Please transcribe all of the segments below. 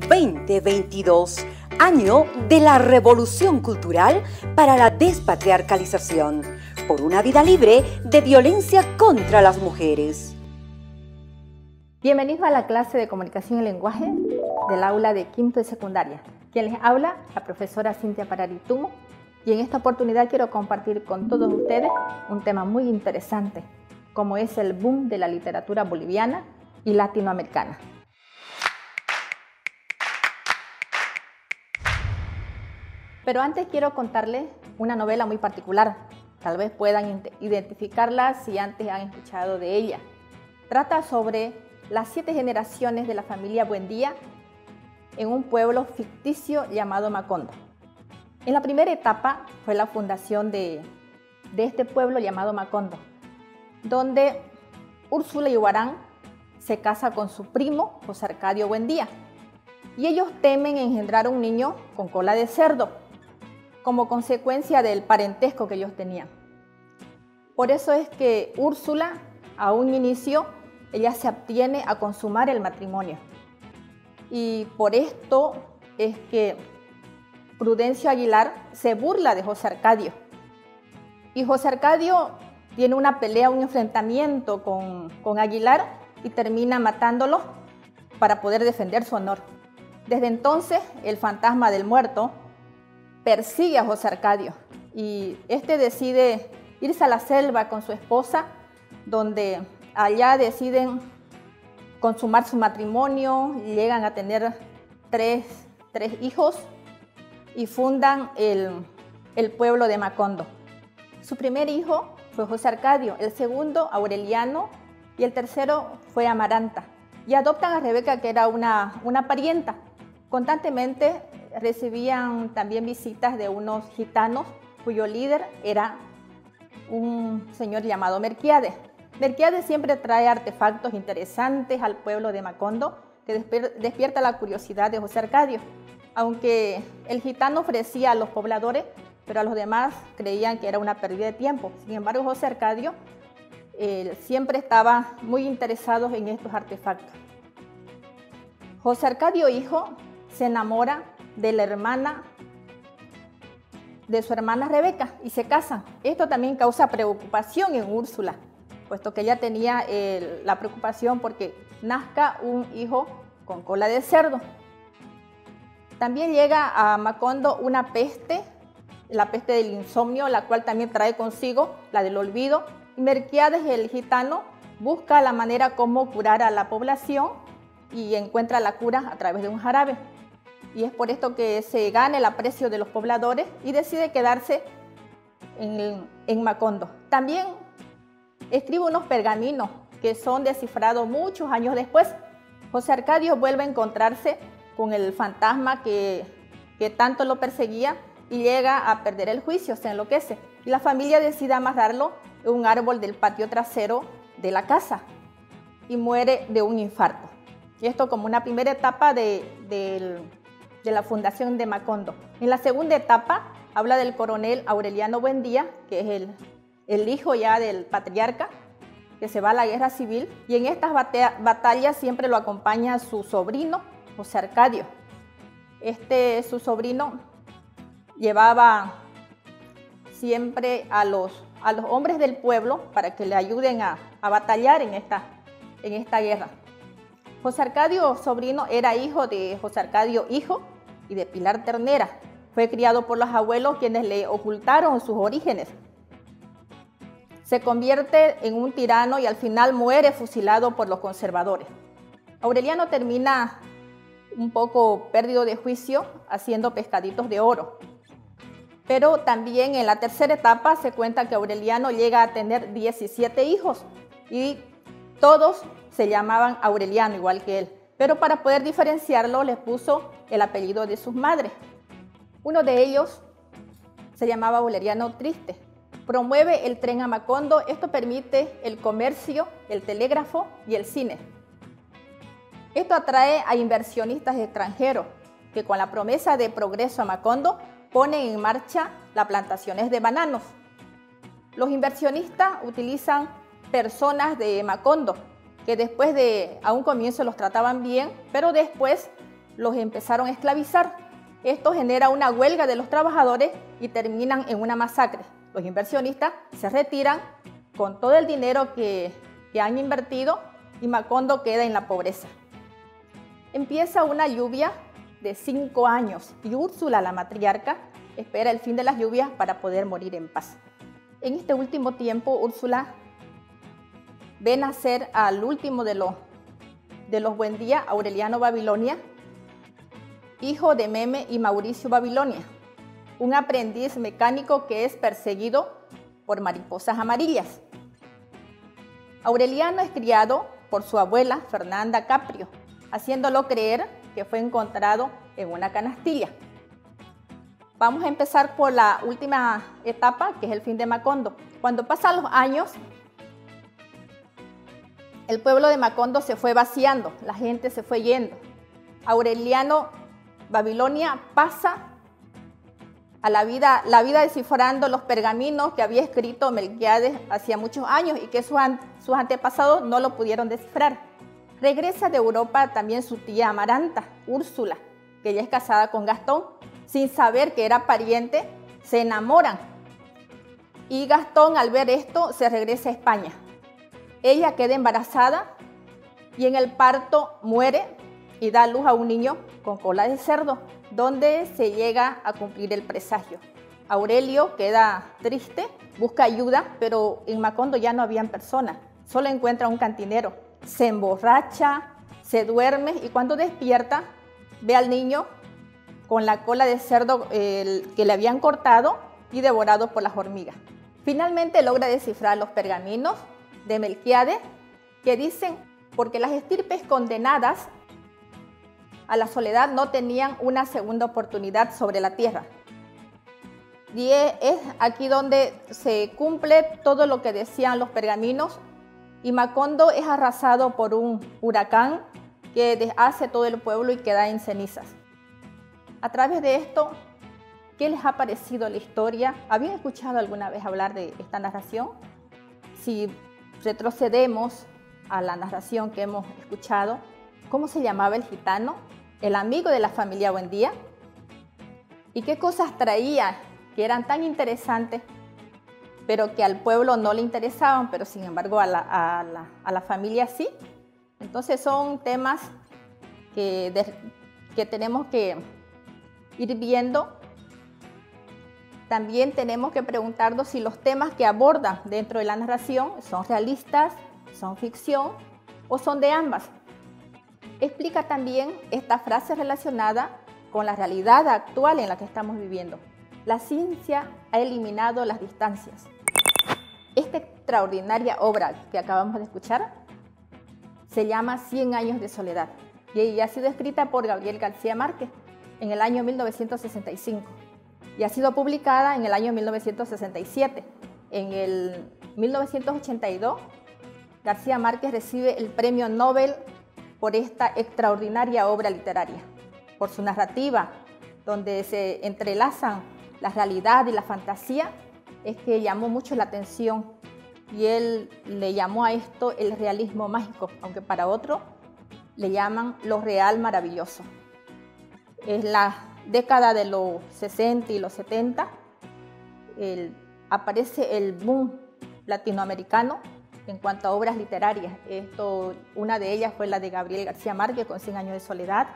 2022, año de la revolución cultural para la despatriarcalización, por una vida libre de violencia contra las mujeres. Bienvenidos a la clase de Comunicación y Lenguaje del aula de quinto de secundaria. Quien les habla, la profesora Cintia Pararitumo, y en esta oportunidad quiero compartir con todos ustedes un tema muy interesante, como es el boom de la literatura boliviana y latinoamericana. Pero antes quiero contarles una novela muy particular. Tal vez puedan identificarla si antes han escuchado de ella. Trata sobre las 7 generaciones de la familia Buendía en un pueblo ficticio llamado Macondo. En la primera etapa fue la fundación de este pueblo llamado Macondo, donde Úrsula Iguarán se casa con su primo José Arcadio Buendía, y ellos temen engendrar un niño con cola de cerdo, como consecuencia del parentesco que ellos tenían. Por eso es que Úrsula, a un inicio, ella se abstiene a consumar el matrimonio. Y por esto es que Prudencio Aguilar se burla de José Arcadio. Y José Arcadio tiene una pelea, un enfrentamiento con Aguilar y termina matándolo para poder defender su honor. Desde entonces, el fantasma del muerto persigue a José Arcadio y este decide irse a la selva con su esposa, donde allá deciden consumar su matrimonio y llegan a tener tres hijos y fundan el pueblo de Macondo. Su primer hijo fue José Arcadio, el segundo Aureliano y el tercero fue Amaranta. Y adoptan a Rebeca, que era una parienta. Constantemente recibían también visitas de unos gitanos cuyo líder era un señor llamado Melquiades. Melquiades siempre trae artefactos interesantes al pueblo de Macondo que despierta la curiosidad de José Arcadio. Aunque el gitano ofrecía a los pobladores, pero a los demás creían que era una pérdida de tiempo. Sin embargo, José Arcadio siempre estaba muy interesado en estos artefactos. José Arcadio, hijo, se enamora de la hermana de su hermana Rebeca y se casan. Esto también causa preocupación en Úrsula, puesto que ella tenía la preocupación porque nazca un hijo con cola de cerdo. También llega a Macondo una peste, la peste del insomnio, la cual también trae consigo la del olvido. Y Melquiades, el gitano, busca la manera como curar a la población y encuentra la cura a través de un jarabe. Y es por esto que se gana el aprecio de los pobladores y decide quedarse en Macondo. También escribe unos pergaminos que son descifrados muchos años después. José Arcadio vuelve a encontrarse con el fantasma que tanto lo perseguía y llega a perder el juicio, se enloquece. Y la familia decide amarrarlo en un árbol del patio trasero de la casa y muere de un infarto. Y esto como una primera etapa de la fundación de Macondo. En la segunda etapa habla del coronel Aureliano Buendía, que es el hijo ya del patriarca, que se va a la guerra civil, y en estas batallas siempre lo acompaña su sobrino, José Arcadio. Su sobrino llevaba siempre a los hombres del pueblo para que le ayuden a batallar en esta guerra. José Arcadio, sobrino, era hijo de José Arcadio, hijo, y de Pilar Ternera. Fue criado por los abuelos, quienes le ocultaron sus orígenes. Se convierte en un tirano y al final muere fusilado por los conservadores. Aureliano termina un poco perdido de juicio haciendo pescaditos de oro. Pero también en la tercera etapa se cuenta que Aureliano llega a tener 17 hijos y todos se llamaban Aureliano igual que él. Pero para poder diferenciarlo les puso el apellido de sus madres. Uno de ellos se llamaba Aureliano Triste. Promueve el tren a Macondo. Esto permite el comercio, el telégrafo y el cine. Esto atrae a inversionistas extranjeros que con la promesa de progreso a Macondo ponen en marcha las plantaciones de bananos. Los inversionistas utilizan personas de Macondo que después a un comienzo los trataban bien, pero después los empezaron a esclavizar. Esto genera una huelga de los trabajadores y terminan en una masacre. Los inversionistas se retiran con todo el dinero que han invertido y Macondo queda en la pobreza. Empieza una lluvia de 5 años y Úrsula, la matriarca, espera el fin de las lluvias para poder morir en paz. En este último tiempo, Úrsula ve nacer al último de los Buendía, Aureliano Babilonia, hijo de Meme y Mauricio Babilonia, un aprendiz mecánico que es perseguido por mariposas amarillas. Aureliano es criado por su abuela, Fernanda Caprio, haciéndolo creer que fue encontrado en una canastilla. Vamos a empezar por la última etapa, que es el fin de Macondo. Cuando pasan los años, el pueblo de Macondo se fue vaciando, la gente se fue yendo. Aureliano Babilonia pasa a la vida descifrando los pergaminos que había escrito Melquiades hacía muchos años y que sus antepasados no lo pudieron descifrar. Regresa de Europa también su tía Amaranta, Úrsula, que ella es casada con Gastón. Sin saber que era pariente, se enamoran. Y Gastón, al ver esto, se regresa a España. Ella queda embarazada y en el parto muere y da a luz a un niño con cola de cerdo, donde se llega a cumplir el presagio. Aurelio queda triste, busca ayuda, pero en Macondo ya no habían personas, solo encuentra un cantinero. Se emborracha, se duerme y cuando despierta ve al niño con la cola de cerdo que le habían cortado y devorado por las hormigas. Finalmente logra descifrar los pergaminos de Melquiades que dicen porque las estirpes condenadas a la soledad no tenían una segunda oportunidad sobre la tierra. Y es aquí donde se cumple todo lo que decían los pergaminos y Macondo es arrasado por un huracán que deshace todo el pueblo y queda en cenizas. A través de esto, ¿qué les ha parecido la historia? ¿Habían escuchado alguna vez hablar de esta narración? Si retrocedemos a la narración que hemos escuchado, ¿cómo se llamaba el gitano? El amigo de la familia Buendía. ¿Y qué cosas traía que eran tan interesantes, pero que al pueblo no le interesaban, pero sin embargo a la familia sí? Entonces son temas que tenemos que ir viendo. También tenemos que preguntarnos si los temas que abordan dentro de la narración son realistas, son ficción o son de ambas. Explica también esta frase relacionada con la realidad actual en la que estamos viviendo. La ciencia ha eliminado las distancias. Esta extraordinaria obra que acabamos de escuchar se llama 100 años de soledad y ha sido escrita por Gabriel García Márquez en el año 1965 y ha sido publicada en el año 1967. En el 1982, García Márquez recibe el Premio Nobel por esta extraordinaria obra literaria, por su narrativa, donde se entrelazan la realidad y la fantasía, es que llamó mucho la atención y él le llamó a esto el realismo mágico, aunque para otro le llaman lo real maravilloso. Es la década de los 60 y los 70, aparece el boom latinoamericano en cuanto a obras literarias. Una de ellas fue la de Gabriel García Márquez con 100 años de soledad,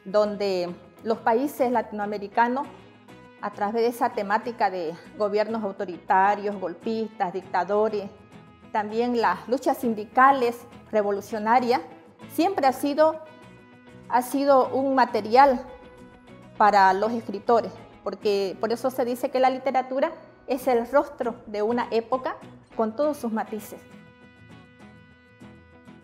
donde los países latinoamericanos, a través de esa temática de gobiernos autoritarios, golpistas, dictadores, también las luchas sindicales revolucionarias, siempre ha sido un material para los escritores, porque por eso se dice que la literatura es el rostro de una época con todos sus matices.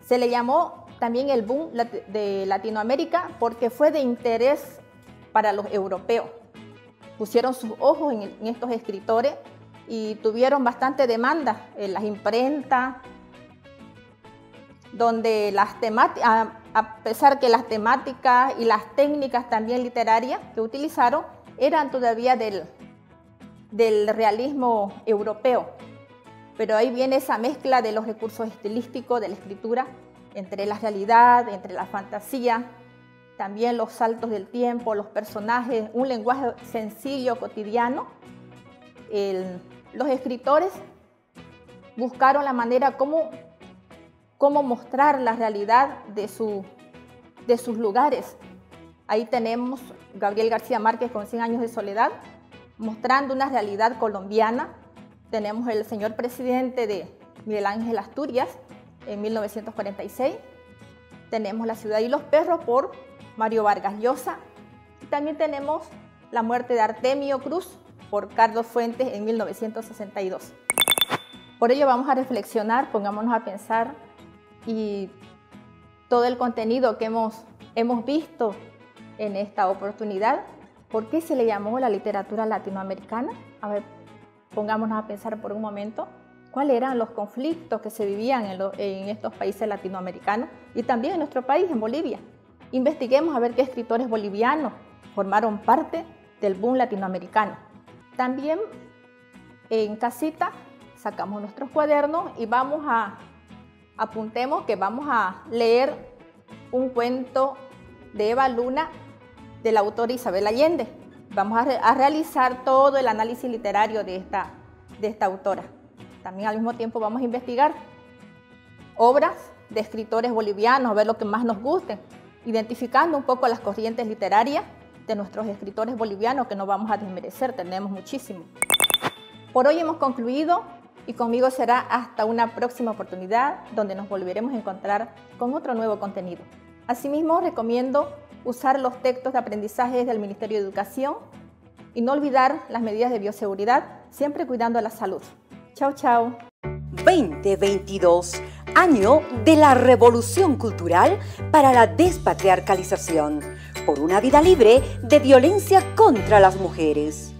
Se le llamó también el boom de Latinoamérica porque fue de interés para los europeos. Pusieron sus ojos en estos escritores y tuvieron bastante demanda en las imprentas, donde a pesar que las temáticas y las técnicas también literarias que utilizaron eran todavía del realismo europeo. Pero ahí viene esa mezcla de los recursos estilísticos de la escritura, entre la realidad, entre la fantasía, también los saltos del tiempo, los personajes, un lenguaje sencillo, cotidiano. Los escritores buscaron la manera cómo mostrar la realidad de sus lugares. Ahí tenemos Gabriel García Márquez con 100 años de soledad, mostrando una realidad colombiana. Tenemos el señor presidente de Miguel Ángel Asturias en 1946. Tenemos La ciudad y los perros por Mario Vargas Llosa. Y también tenemos La muerte de Artemio Cruz por Carlos Fuentes en 1962. Por ello vamos a reflexionar, pongámonos a pensar y todo el contenido que hemos visto en esta oportunidad, ¿por qué se le llamó la literatura latinoamericana? A ver, pongámonos a pensar por un momento cuáles eran los conflictos que se vivían en estos países latinoamericanos y también en nuestro país, en Bolivia. Investiguemos a ver qué escritores bolivianos formaron parte del boom latinoamericano. También en casita sacamos nuestros cuadernos y apuntemos que vamos a leer un cuento de Eva Luna de la autora Isabel Allende. Vamos a realizar todo el análisis literario de esta autora. También al mismo tiempo vamos a investigar obras de escritores bolivianos, a ver lo que más nos gusten, identificando un poco las corrientes literarias de nuestros escritores bolivianos, que no vamos a desmerecer, tenemos muchísimo. Por hoy hemos concluido y conmigo será hasta una próxima oportunidad donde nos volveremos a encontrar con otro nuevo contenido. Asimismo, recomiendo usar los textos de aprendizaje del Ministerio de Educación y no olvidar las medidas de bioseguridad, siempre cuidando la salud. Chao, chao. 2022, año de la revolución cultural para la despatriarcalización, por una vida libre de violencia contra las mujeres.